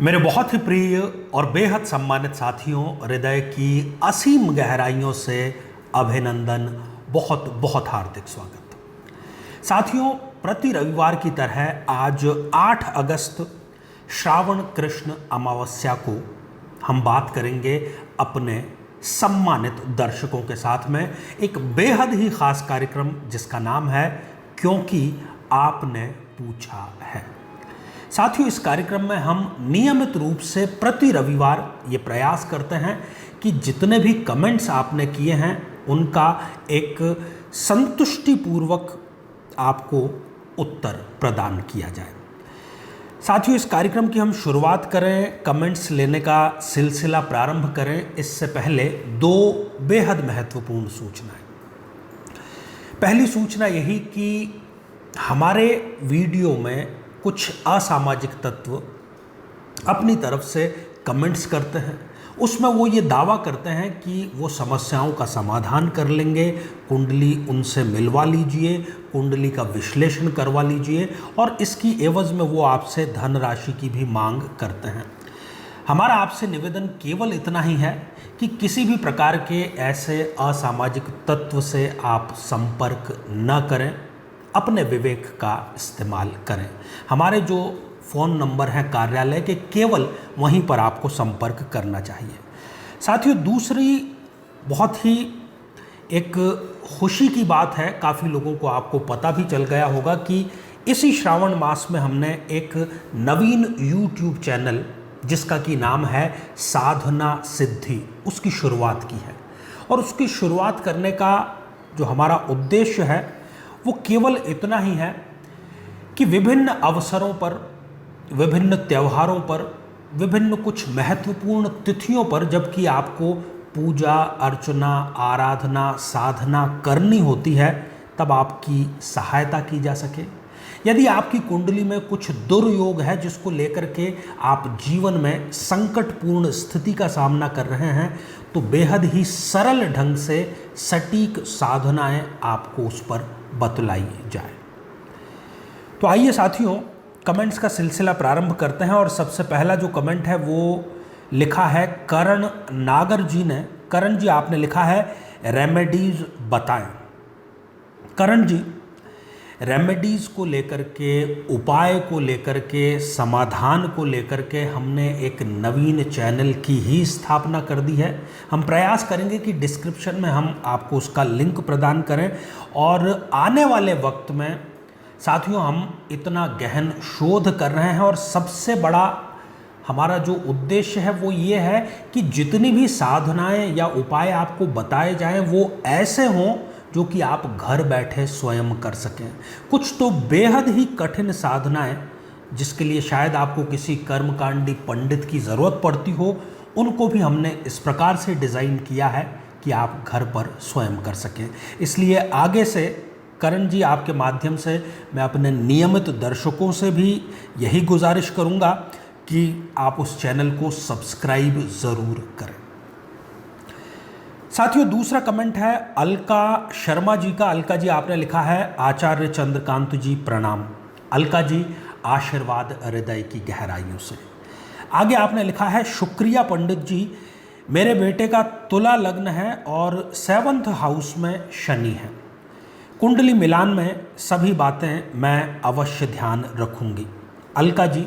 मेरे बहुत ही प्रिय और बेहद सम्मानित साथियों, हृदय की असीम गहराइयों से अभिनंदन, बहुत बहुत हार्दिक स्वागत। साथियों, प्रति रविवार की तरह आज 8 अगस्त श्रावण कृष्ण अमावस्या को हम बात करेंगे अपने सम्मानित दर्शकों के साथ में एक बेहद ही खास कार्यक्रम जिसका नाम है क्योंकि आपने पूछा है। साथियों, इस कार्यक्रम में हम नियमित रूप से प्रति रविवार ये प्रयास करते हैं कि जितने भी कमेंट्स आपने किए हैं उनका एक संतुष्टिपूर्वक आपको उत्तर प्रदान किया जाए। साथियों, इस कार्यक्रम की हम शुरुआत करें, कमेंट्स लेने का सिलसिला प्रारंभ करें, इससे पहले दो बेहद महत्वपूर्ण सूचनाएं। पहली सूचना यही कि हमारे वीडियो में कुछ असामाजिक तत्व अपनी तरफ से कमेंट्स करते हैं। उसमें वो ये दावा करते हैं कि वो समस्याओं का समाधान कर लेंगे, कुंडली उनसे मिलवा लीजिए, कुंडली का विश्लेषण करवा लीजिए और इसकी एवज में वो आपसे धनराशि की भी मांग करते हैं। हमारा आपसे निवेदन केवल इतना ही है कि किसी भी प्रकार के ऐसे असामाजिक तत्व से आप संपर्क न करें, अपने विवेक का इस्तेमाल करें। हमारे जो फ़ोन नंबर हैं कार्यालय के, केवल वहीं पर आपको संपर्क करना चाहिए। साथियों, दूसरी बहुत ही एक खुशी की बात है, काफ़ी लोगों को आपको पता भी चल गया होगा कि इसी श्रावण मास में हमने एक नवीन YouTube चैनल जिसका कि नाम है साधना सिद्धि, उसकी शुरुआत की है। और उसकी शुरुआत करने का जो हमारा उद्देश्य है वो केवल इतना ही है कि विभिन्न अवसरों पर, विभिन्न त्योहारों पर, विभिन्न कुछ महत्वपूर्ण तिथियों पर जबकि आपको पूजा अर्चना, आराधना, साधना करनी होती है, तब आपकी सहायता की जा सके। यदि आपकी कुंडली में कुछ दुर्योग है जिसको लेकर के आप जीवन में संकटपूर्ण स्थिति का सामना कर रहे हैं, तो बेहद ही सरल ढंग से सटीक साधनाएं आपको उस पर बतलाई जाए। तो आइए साथियों, कमेंट्स का सिलसिला प्रारंभ करते हैं और सबसे पहला जो कमेंट है वो लिखा है करण नागर जी ने। करण जी, आपने लिखा है रेमेडीज बताएं। करण जी, रेमेडीज़ को लेकर के, उपाय को लेकर के, समाधान को लेकर के हमने एक नवीन चैनल की ही स्थापना कर दी है। हम प्रयास करेंगे कि डिस्क्रिप्शन में हम आपको उसका लिंक प्रदान करें और आने वाले वक्त में साथियों हम इतना गहन शोध कर रहे हैं और सबसे बड़ा हमारा जो उद्देश्य है वो ये है कि जितनी भी साधनाएं या उपाय आपको बताए जाएं वो ऐसे हों जो कि आप घर बैठे स्वयं कर सकें। कुछ तो बेहद ही कठिन साधनाएं जिसके लिए शायद आपको किसी कर्मकांडी पंडित की ज़रूरत पड़ती हो, उनको भी हमने इस प्रकार से डिज़ाइन किया है कि आप घर पर स्वयं कर सकें। इसलिए आगे से करण जी, आपके माध्यम से मैं अपने नियमित दर्शकों से भी यही गुजारिश करूँगा कि आप उस चैनल को सब्सक्राइब ज़रूर करें। साथियों, दूसरा कमेंट है अलका शर्मा जी का। अलका जी, आपने लिखा है आचार्य चंद्रकांत जी प्रणाम। अलका जी, आशीर्वाद हृदय की गहराइयों से। आगे आपने लिखा है शुक्रिया पंडित जी, मेरे बेटे का तुला लग्न है और 7th हाउस में शनि है। कुंडली मिलान में सभी बातें मैं अवश्य ध्यान रखूंगी। अलका जी,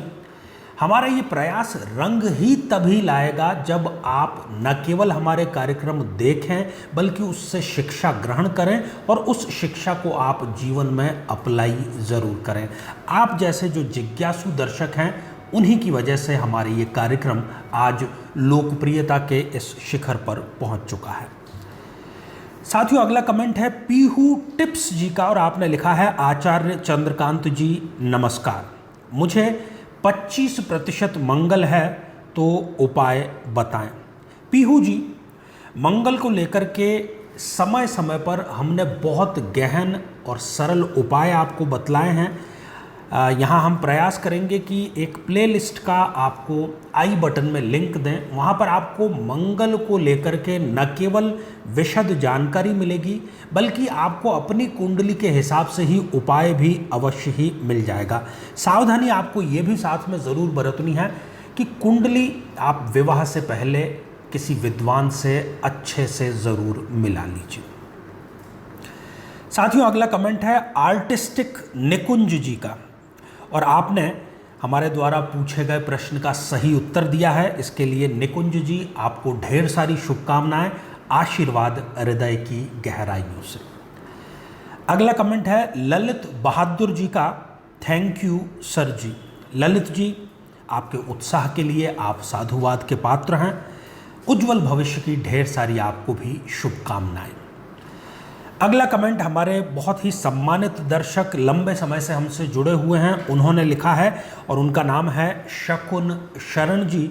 हमारा ये प्रयास रंग ही तभी लाएगा जब आप न केवल हमारे कार्यक्रम देखें बल्कि उससे शिक्षा ग्रहण करें और उस शिक्षा को आप जीवन में अप्लाई ज़रूर करें। आप जैसे जो जिज्ञासु दर्शक हैं उन्हीं की वजह से हमारे ये कार्यक्रम आज लोकप्रियता के इस शिखर पर पहुंच चुका है। साथियों, अगला कमेंट है पीहू टिप्स जी का और आपने लिखा है आचार्य चंद्रकांत जी नमस्कार, मुझे 25% मंगल है तो उपाय बताएं। पीहू जी, मंगल को लेकर के समय समय पर हमने बहुत गहन और सरल उपाय आपको बतलाए हैं। यहाँ हम प्रयास करेंगे कि एक प्लेलिस्ट का आपको आई बटन में लिंक दें। वहाँ पर आपको मंगल को लेकर के न केवल विशद जानकारी मिलेगी बल्कि आपको अपनी कुंडली के हिसाब से ही उपाय भी अवश्य ही मिल जाएगा। सावधानी आपको ये भी साथ में ज़रूर बरतनी है कि कुंडली आप विवाह से पहले किसी विद्वान से अच्छे से ज़रूर मिला लीजिए। साथियों, अगला कमेंट है आर्टिस्टिक निकुंज जी का, और आपने हमारे द्वारा पूछे गए प्रश्न का सही उत्तर दिया है। इसके लिए निकुंज जी आपको ढेर सारी शुभकामनाएं, आशीर्वाद हृदय की गहराइयों से। अगला कमेंट है ललित बहादुर जी का, थैंक यू सर जी। ललित जी, आपके उत्साह के लिए आप साधुवाद के पात्र हैं। उज्जवल भविष्य की ढेर सारी आपको भी शुभकामनाएं। अगला कमेंट हमारे बहुत ही सम्मानित दर्शक, लंबे समय से हमसे जुड़े हुए हैं, उन्होंने लिखा है और उनका नाम है शकुन शरण जी।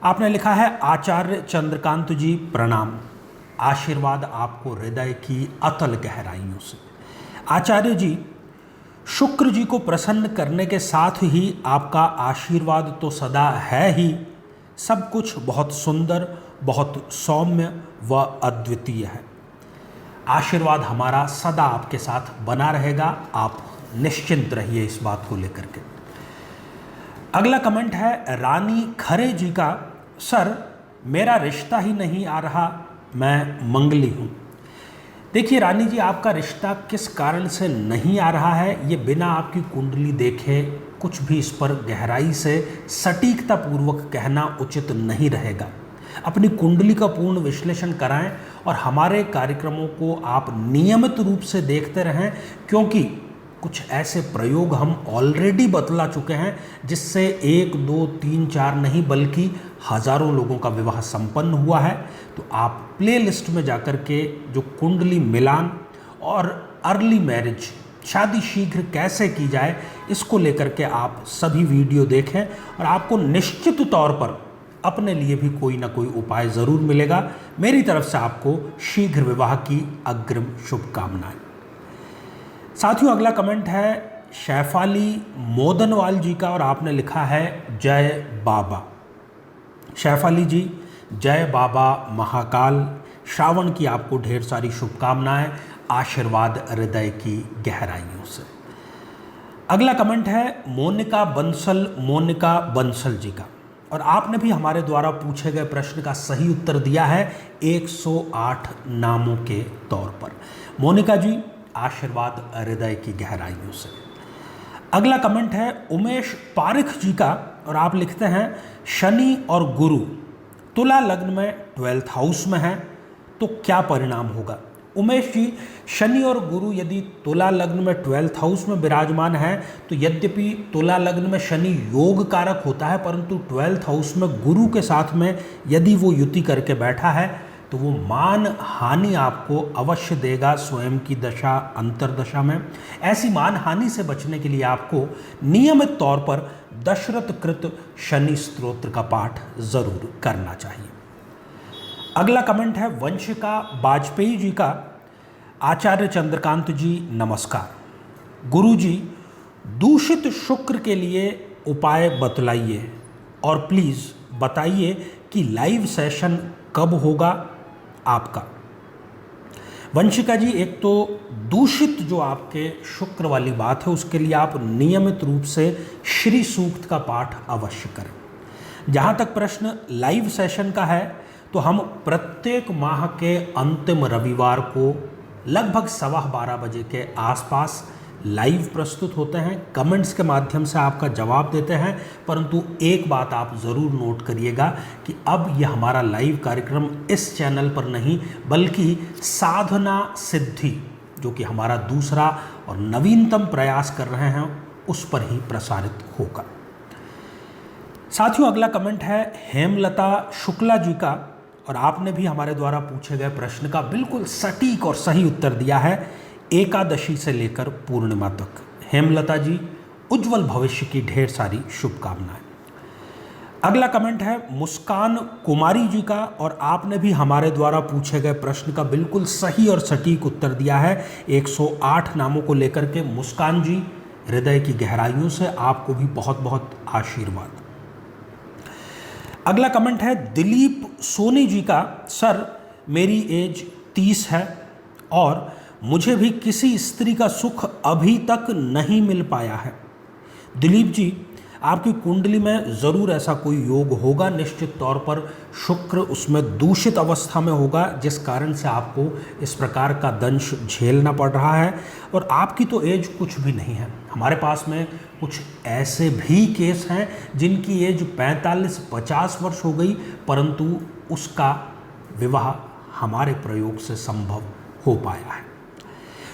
आपने लिखा है आचार्य चंद्रकांत जी प्रणाम, आशीर्वाद आपको हृदय की अतल गहराइयों से। आचार्य जी, शुक्र जी को प्रसन्न करने के साथ ही आपका आशीर्वाद तो सदा है ही, सब कुछ बहुत सुंदर, बहुत सौम्य व अद्वितीय है। आशीर्वाद हमारा सदा आपके साथ बना रहेगा, आप निश्चिंत रहिए इस बात को लेकर के। अगला कमेंट है रानी खरे जी का, सर मेरा रिश्ता ही नहीं आ रहा, मैं मंगली हूँ। देखिए रानी जी, आपका रिश्ता किस कारण से नहीं आ रहा है, ये बिना आपकी कुंडली देखे कुछ भी इस पर गहराई से सटीकता पूर्वक कहना उचित नहीं रहेगा। अपनी कुंडली का पूर्ण विश्लेषण कराएं और हमारे कार्यक्रमों को आप नियमित रूप से देखते रहें, क्योंकि कुछ ऐसे प्रयोग हम ऑलरेडी बतला चुके हैं जिससे 1, 2, 3, 4 नहीं बल्कि हजारों लोगों का विवाह संपन्न हुआ है। तो आप प्लेलिस्ट में जाकर के जो कुंडली मिलान और अर्ली मैरिज, शादी शीघ्र कैसे की जाए, इसको लेकर के आप सभी वीडियो देखें और आपको निश्चित तौर पर अपने लिए भी कोई ना कोई उपाय ज़रूर मिलेगा। मेरी तरफ से आपको शीघ्र विवाह की अग्रिम शुभकामनाएं। साथियों, अगला कमेंट है शैफाली मोदनवाल जी का और आपने लिखा है जय बाबा। शैफाली जी, जय बाबा महाकाल, श्रावण की आपको ढेर सारी शुभकामनाएं, आशीर्वाद हृदय की गहराइयों से। अगला कमेंट है मोनिका बंसल जी का, और आपने भी हमारे द्वारा पूछे गए प्रश्न का सही उत्तर दिया है 108 नामों के तौर पर। मोनिका जी, आशीर्वाद हृदय की गहराइयों से। अगला कमेंट है उमेश पारिख जी का, और आप लिखते हैं शनि और गुरु तुला लग्न में 12th हाउस में है तो क्या परिणाम होगा। उमेश जी, शनि और गुरु यदि तुला लग्न में 12th हाउस में विराजमान है तो यद्यपि तुला लग्न में शनि योग कारक होता है, परंतु 12th हाउस में गुरु के साथ में यदि वो युति करके बैठा है तो वो मान हानि आपको अवश्य देगा स्वयं की दशा अंतर्दशा में। ऐसी मान हानि से बचने के लिए आपको नियमित तौर पर दशरथ कृत शनि स्तोत्र का पाठ जरूर करना चाहिए। अगला कमेंट है वंशिका वाजपेयी जी का, आचार्य चंद्रकांत जी नमस्कार। गुरु जी, दूषित शुक्र के लिए उपाय बतलाइए और प्लीज़ बताइए कि लाइव सेशन कब होगा आपका। वंशिका जी, एक तो दूषित जो आपके शुक्र वाली बात है उसके लिए आप नियमित रूप से श्री सूक्त का पाठ अवश्य करें। जहाँ तक प्रश्न लाइव सेशन का है तो हम प्रत्येक माह के अंतिम रविवार को लगभग 12:15 बजे के आसपास लाइव प्रस्तुत होते हैं, कमेंट्स के माध्यम से आपका जवाब देते हैं। परंतु एक बात आप ज़रूर नोट करिएगा कि अब यह हमारा लाइव कार्यक्रम इस चैनल पर नहीं बल्कि साधना सिद्धि, जो कि हमारा दूसरा और नवीनतम प्रयास कर रहे हैं, उस पर ही प्रसारित होगा। साथियों, अगला कमेंट है हेमलता शुक्ला जी का, और आपने भी हमारे द्वारा पूछे गए प्रश्न का बिल्कुल सटीक और सही उत्तर दिया है, एकादशी से लेकर पूर्णिमा तक। हेमलता जी, उज्जवल भविष्य की ढेर सारी शुभकामनाएं। अगला कमेंट है मुस्कान कुमारी जी का, और आपने भी हमारे द्वारा पूछे गए प्रश्न का बिल्कुल सही और सटीक उत्तर दिया है 108 नामों को लेकर के। मुस्कान जी, हृदय की गहराइयों से आपको भी बहुत बहुत आशीर्वाद। अगला कमेंट है दिलीप सोनी जी का, सर मेरी एज 30 है और मुझे भी किसी स्त्री का सुख अभी तक नहीं मिल पाया है। दिलीप जी, आपकी कुंडली में ज़रूर ऐसा कोई योग होगा, निश्चित तौर पर शुक्र उसमें दूषित अवस्था में होगा, जिस कारण से आपको इस प्रकार का दंश झेलना पड़ रहा है। और आपकी तो एज कुछ भी नहीं है। हमारे पास में कुछ ऐसे भी केस हैं जिनकी एज 45-50 वर्ष हो गई, परंतु उसका विवाह हमारे प्रयोग से संभव हो पाया है।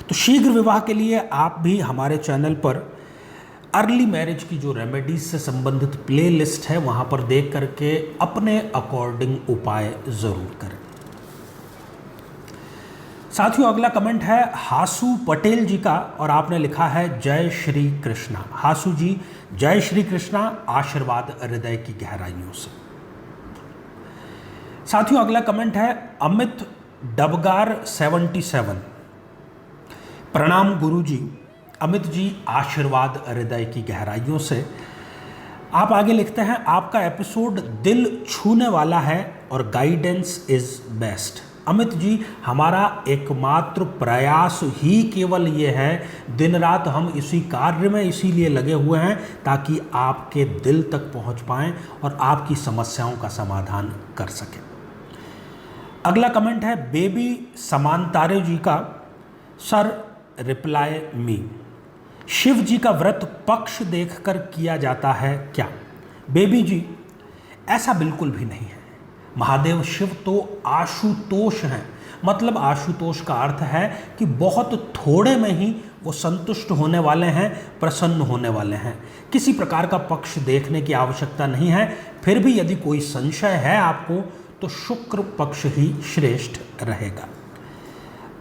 तो शीघ्र विवाह के लिए आप भी हमारे चैनल पर अर्ली मैरिज की जो रेमेडीज से संबंधित प्लेलिस्ट है वहाँ पर देख करके अपने अकॉर्डिंग उपाय ज़रूर करें। साथियों, अगला कमेंट है हासू पटेल जी का और आपने लिखा है जय श्री कृष्णा। हासू जी, जय श्री कृष्णा, आशीर्वाद हृदय की गहराइयों से। साथियों, अगला कमेंट है अमित डबगार 77। प्रणाम गुरुजी। अमित जी, आशीर्वाद हृदय की गहराइयों से। आप आगे लिखते हैं आपका एपिसोड दिल छूने वाला है और guidance is best. Amit ji, हमारा एकमात्र प्रयास ही केवल ये है, दिन रात हम इसी कार्य में इसीलिए लगे हुए हैं ताकि आपके दिल तक पहुंच पाएं और आपकी समस्याओं का समाधान कर सकें। अगला कमेंट है बेबी समांतारे जी का। Sir, reply me. Shiv ji का व्रत पक्ष देखकर किया जाता है क्या? बेबी जी, ऐसा बिल्कुल भी नहीं है। महादेव शिव तो आशुतोष हैं। मतलब आशुतोष का अर्थ है कि बहुत थोड़े में ही वो संतुष्ट होने वाले हैं, प्रसन्न होने वाले हैं। किसी प्रकार का पक्ष देखने की आवश्यकता नहीं है। फिर भी यदि कोई संशय है आपको तो शुक्र पक्ष ही श्रेष्ठ रहेगा।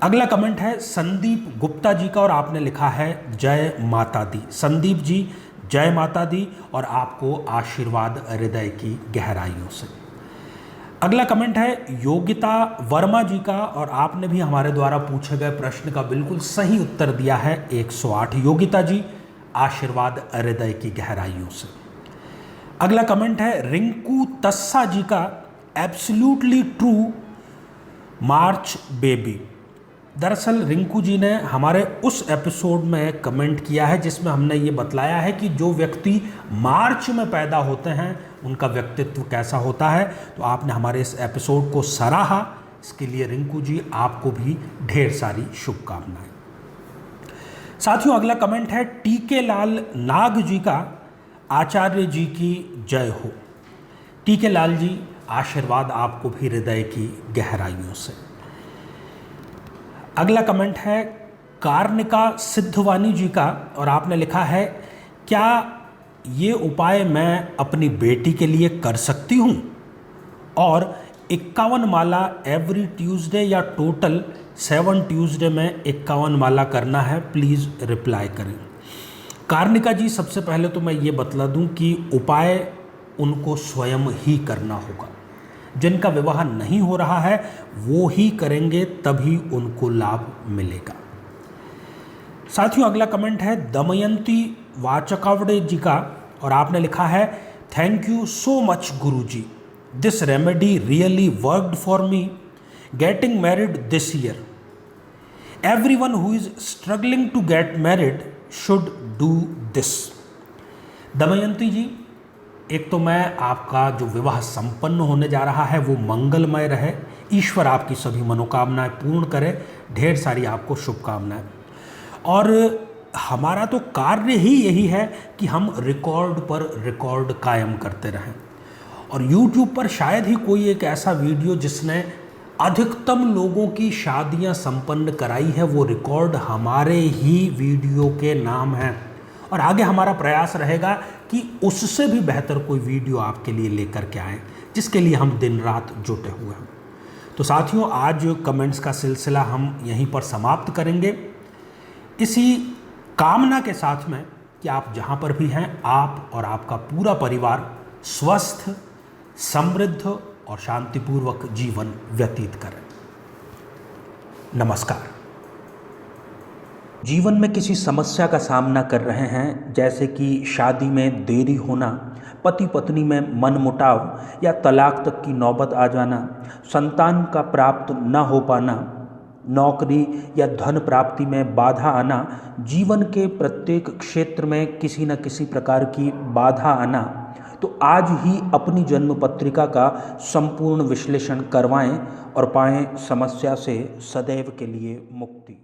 अगला कमेंट है संदीप गुप्ता जी का और आपने लिखा है जय माता दी। संदीप जी, जय माता दी और आपको आशीर्वाद हृदय की गहराइयों से। अगला कमेंट है योगिता वर्मा जी का और आपने भी हमारे द्वारा पूछे गए प्रश्न का बिल्कुल सही उत्तर दिया है 108। योगिता जी, आशीर्वाद हृदय की गहराइयों से। अगला कमेंट है रिंकू तस्सा जी का, एब्सोल्युटली ट्रू मार्च बेबी। दरअसल रिंकू जी ने हमारे उस एपिसोड में कमेंट किया है जिसमें हमने ये बतलाया है कि जो व्यक्ति मार्च में पैदा होते हैं उनका व्यक्तित्व कैसा होता है। तो आपने हमारे इस एपिसोड को सराहा, इसके लिए रिंकू जी आपको भी ढेर सारी शुभकामनाएं। साथियों, अगला कमेंट है टीके लाल नाग जी का। आचार्य जी की जय हो। टीके लाल जी, आशीर्वाद आपको भी हृदय की गहराइयों से। अगला कमेंट है कार्निका सिद्धवानी जी का और आपने लिखा है क्या ये उपाय मैं अपनी बेटी के लिए कर सकती हूँ? और 51 माला एवरी ट्यूसडे या टोटल 7 ट्यूसडे में 51 माला करना है, प्लीज़ रिप्लाई करें। कार्निका जी, सबसे पहले तो मैं ये बतला दूं कि उपाय उनको स्वयं ही करना होगा। जिनका विवाह नहीं हो रहा है वो ही करेंगे, तभी उनको लाभ मिलेगा। साथियों, अगला कमेंट है दमयंती वाचकावड़े जी का और आपने लिखा है thank you so much Guruji, this remedy really worked for me getting married this year. Everyone who is struggling to get married should do this. Damayanti ji, एक तो मैं आपका जो विवाह संपन्न होने जा रहा है वो मंगलमय रहे, ईश्वर आपकी सभी मनोकामनाएं पूर्ण करे, ढेर सारी आपको शुभकामनाएं। और हमारा तो कार्य ही यही है कि हम रिकॉर्ड पर रिकॉर्ड कायम करते रहें। और YouTube पर शायद ही कोई एक ऐसा वीडियो जिसने अधिकतम लोगों की शादियां संपन्न कराई है, वो रिकॉर्ड हमारे ही वीडियो के नाम है। और आगे हमारा प्रयास रहेगा कि उससे भी बेहतर कोई वीडियो आपके लिए लेकर के आएँ, जिसके लिए हम दिन रात जुटे हुए हैं। तो साथियों, आज कमेंट्स का सिलसिला हम यहीं पर समाप्त करेंगे, इसी कामना के साथ में कि आप जहाँ पर भी हैं, आप और आपका पूरा परिवार स्वस्थ, समृद्ध और शांतिपूर्वक जीवन व्यतीत करें। नमस्कार। जीवन में किसी समस्या का सामना कर रहे हैं, जैसे कि शादी में देरी होना, पति पत्नी में मनमुटाव या तलाक तक की नौबत आ जाना, संतान का प्राप्त न हो पाना, नौकरी या धन प्राप्ति में बाधा आना, जीवन के प्रत्येक क्षेत्र में किसी न किसी प्रकार की बाधा आना, तो आज ही अपनी जन्म पत्रिका का संपूर्ण विश्लेषण करवाएं और पाएं समस्या से सदैव के लिए मुक्ति।